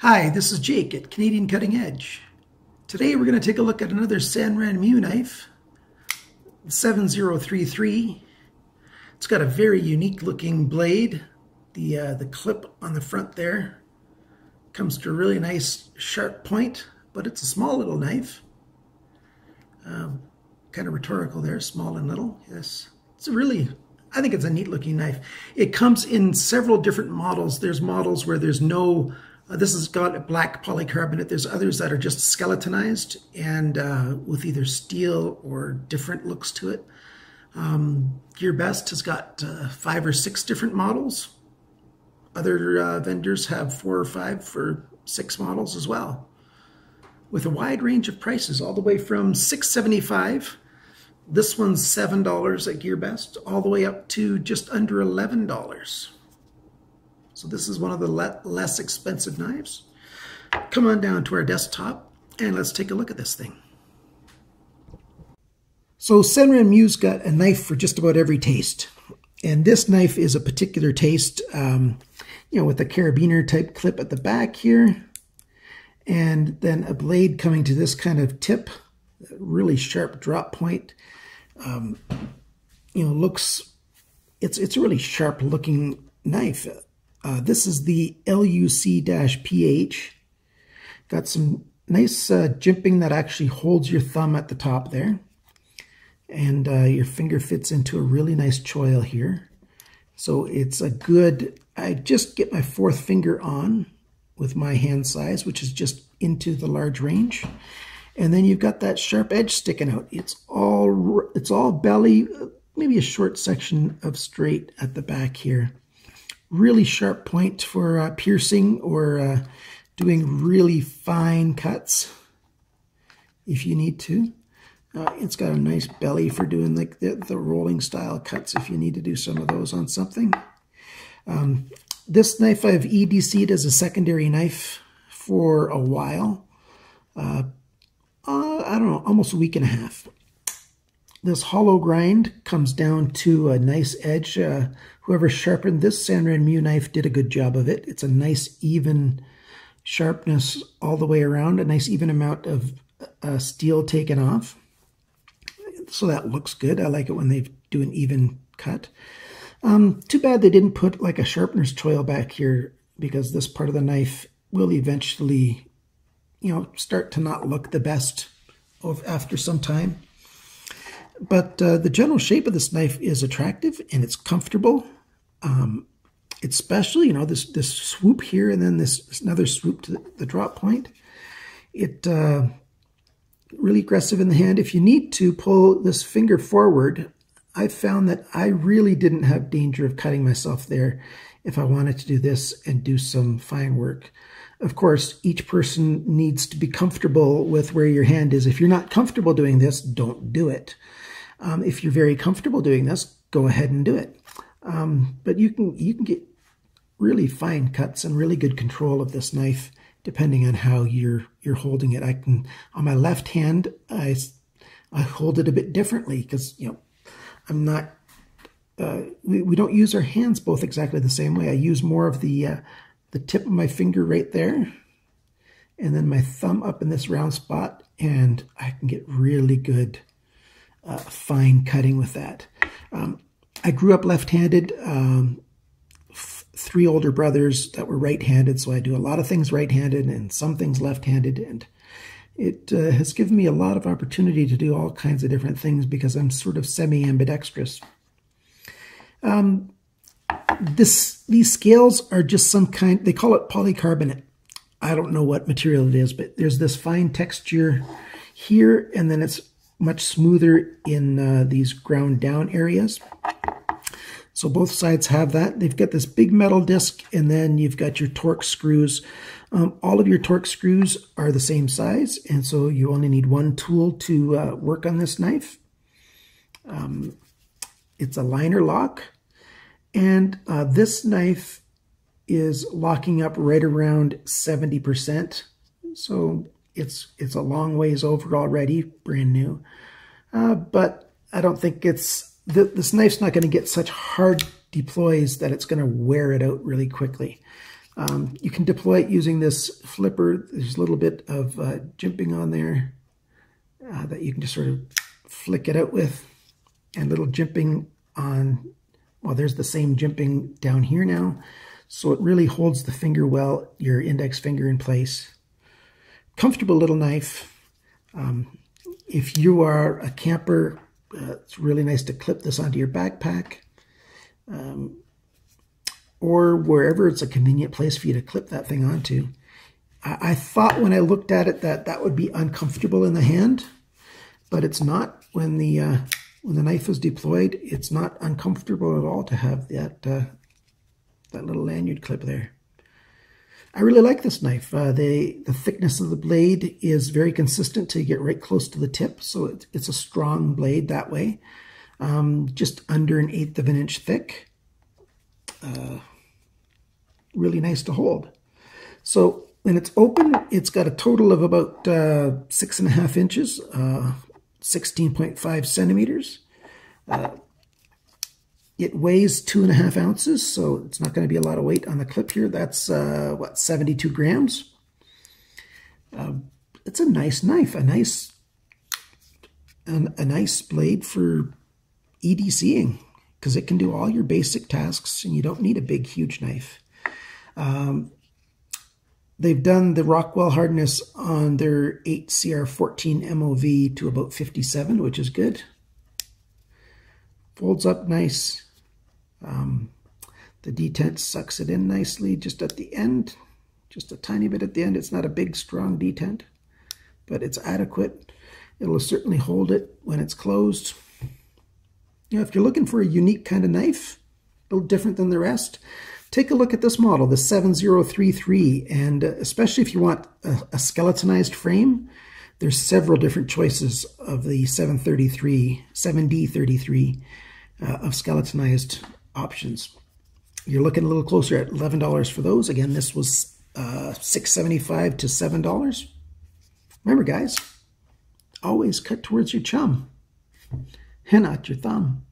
Hi, this is Jake at Canadian Cutting Edge. Today we're going to take a look at another Sanrenmu knife, 7033. It's got a very unique looking blade. The clip on the front there comes to a really nice sharp point, but it's a small little knife. Kind of rhetorical there, small and little. Yes, I think it's a neat looking knife. It comes in several different models. There's models where there's no this has got a black polycarbonate. There's others that are just skeletonized and with either steel or different looks to it. GearBest has got 5 or 6 different models. Other vendors have 4 or 5 for 6 models as well, with a wide range of prices, all the way from $6.75. This one's $7 at GearBest, all the way up to just under $11. So this is one of the less expensive knives. Come on down to our desktop and let's take a look at this thing. So Sanrenmu's got a knife for just about every taste. And this knife is a particular taste, with a carabiner type clip at the back here. And then a blade coming to this kind of tip, really sharp drop point. It's a really sharp looking knife. This is the LUC-PH. Got some nice jimping that actually holds your thumb at the top there. And your finger fits into a really nice choil here. So it's a good, I just get my 4th finger on with my hand size, which is just into the large range. And then you've got that sharp edge sticking out. It's all belly, maybe a short section of straight at the back here. Really sharp point for piercing or doing really fine cuts if you need to. It's got a nice belly for doing like the rolling style cuts if you need to do some of those on something. This knife I've EDC'd as a secondary knife for a while. I don't know, almost a week and a half. This hollow grind comes down to a nice edge. Whoever sharpened this Sanrenmu knife did a good job of it. It's a nice even sharpness all the way around, a nice even amount of steel taken off. So that looks good. I like it when they do an even cut. Too bad they didn't put like a sharpener's choil back here, because this part of the knife will eventually, start to not look the best after some time. But the general shape of this knife is attractive and it's comfortable. It's special, this swoop here and then this another swoop to the drop point. It really aggressive in the hand. If you need to pull this finger forward, I found that I really didn't have danger of cutting myself there if I wanted to do this and do some fine work. Of course, each person needs to be comfortable with where your hand is. If you're not comfortable doing this, don't do it. If you're very comfortable doing this, go ahead and do it. But you can get really fine cuts and really good control of this knife depending on how you're holding it. On my left hand, I hold it a bit differently because I'm not. We don't use our hands both exactly the same way. I use more of the tip of my finger right there, and then my thumb up in this round spot, and I can get really good fine cutting with that. I grew up left-handed. 3 older brothers that were right-handed, so I do a lot of things right-handed and some things left-handed, and it has given me a lot of opportunity to do all kinds of different things because I'm sort of semi-ambidextrous. These scales are just some kind, they call it polycarbonate. I don't know what material it is, but there's this fine texture here, and then it's much smoother in these ground down areas. So both sides have that. They've got this big metal disc, and then you've got your torque screws. All of your torque screws are the same size, and so you only need one tool to work on this knife. It's a liner lock, and this knife is locking up right around 70%. So it's a long ways over already, brand new. But I don't think this knife's not going to get such hard deploys that it's going to wear it out really quickly. You can deploy it using this flipper. There's a little bit of jimping on there that you can just sort of flick it out with, and little jimping on, well, there's the same jimping down here now. So it really holds the finger well, your index finger in place. Comfortable little knife. If you are a camper, it's really nice to clip this onto your backpack. Or wherever it's a convenient place for you to clip that thing onto. I thought when I looked at it that that would be uncomfortable in the hand, but it's not. When the knife is deployed, it's not uncomfortable at all to have that that little lanyard clip there. I really like this knife. The thickness of the blade is very consistent till you get right close to the tip, so it's a strong blade that way. Just under 1/8 of an inch thick. Really nice to hold. So when it's open, it's got a total of about 6.5 inches, 16.5 centimeters. It weighs 2.5 ounces, so it's not going to be a lot of weight on the clip here. That's, what, 72 grams? It's a nice knife, a nice blade for EDCing, because it can do all your basic tasks, and you don't need a big, huge knife. They've done the Rockwell hardness on their 8CR14 MOV to about 57, which is good. Folds up nice. The detent sucks it in nicely just at the end, just a tiny bit at the end. It's not a big, strong detent, but it's adequate. It'll certainly hold it when it's closed. You know, if you're looking for a unique kind of knife, a little different than the rest, take a look at this model, the 7033, and especially if you want a skeletonized frame, there's several different choices of the 7D33 of skeletonized options. You're looking a little closer at $11 for those. Again, this was $6.75 to $7. Remember, guys, always cut towards your chum and not your thumb.